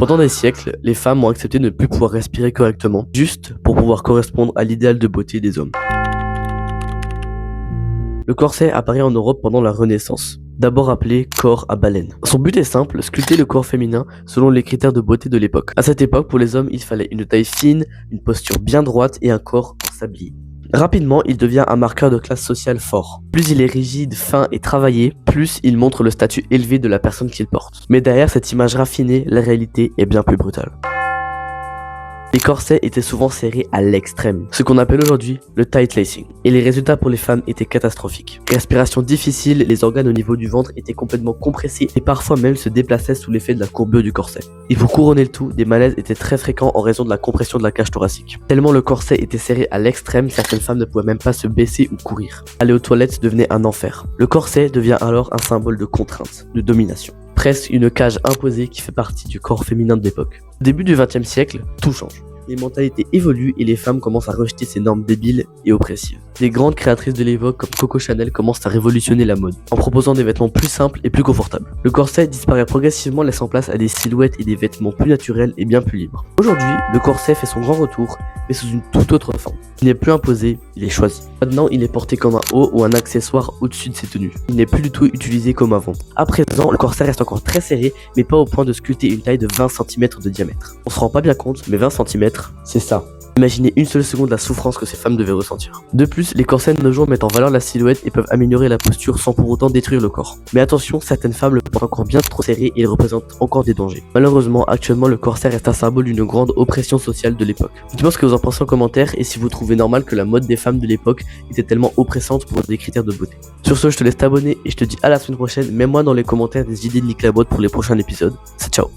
Pendant des siècles, les femmes ont accepté de ne plus pouvoir respirer correctement, juste pour pouvoir correspondre à l'idéal de beauté des hommes. Le corset apparaît en Europe pendant la Renaissance, d'abord appelé corps à baleine. Son but est simple, sculpter le corps féminin selon les critères de beauté de l'époque. À cette époque, pour les hommes, il fallait une taille fine, une posture bien droite et un corps en sablier. Rapidement, il devient un marqueur de classe sociale fort. Plus il est rigide, fin et travaillé, plus il montre le statut élevé de la personne qu'il porte. Mais derrière cette image raffinée, la réalité est bien plus brutale. Les corsets étaient souvent serrés à l'extrême, ce qu'on appelle aujourd'hui le tight lacing. Et les résultats pour les femmes étaient catastrophiques. Respiration difficile, les organes au niveau du ventre étaient complètement compressés et parfois même se déplaçaient sous l'effet de la courbure du corset. Et pour couronner le tout, des malaises étaient très fréquents en raison de la compression de la cage thoracique. Tellement le corset était serré à l'extrême, certaines femmes ne pouvaient même pas se baisser ou courir. Aller aux toilettes devenait un enfer. Le corset devient alors un symbole de contrainte, de domination. Presque une cage imposée qui fait partie du corps féminin de l'époque. Au début du XXe siècle, tout change. Les mentalités évoluent et les femmes commencent à rejeter ces normes débiles et oppressives. Des grandes créatrices de l'époque comme Coco Chanel commencent à révolutionner la mode, en proposant des vêtements plus simples et plus confortables. Le corset disparaît progressivement, laissant place à des silhouettes et des vêtements plus naturels et bien plus libres. Aujourd'hui, le corset fait son grand retour, mais sous une toute autre forme. Il n'est plus imposé, il est choisi. Maintenant, il est porté comme un haut ou un accessoire au-dessus de ses tenues. Il n'est plus du tout utilisé comme avant. À présent, le corset reste encore très serré, mais pas au point de sculpter une taille de 20 cm de diamètre. On se rend pas bien compte, mais 20 cm, c'est ça. Imaginez une seule seconde la souffrance que ces femmes devaient ressentir. De plus, les corsets de nos jours mettent en valeur la silhouette et peuvent améliorer la posture sans pour autant détruire le corps. Mais attention, certaines femmes le portent encore bien trop serré et il représente encore des dangers. Malheureusement, actuellement, le corset reste un symbole d'une grande oppression sociale de l'époque. Dites-moi ce que vous en pensez en commentaire et si vous trouvez normal que la mode des femmes de l'époque était tellement oppressante pour des critères de beauté. Sur ce, je te laisse t'abonner et je te dis à la semaine prochaine. Mets-moi dans les commentaires des idées de Nick Labode pour les prochains épisodes. C'est ciao.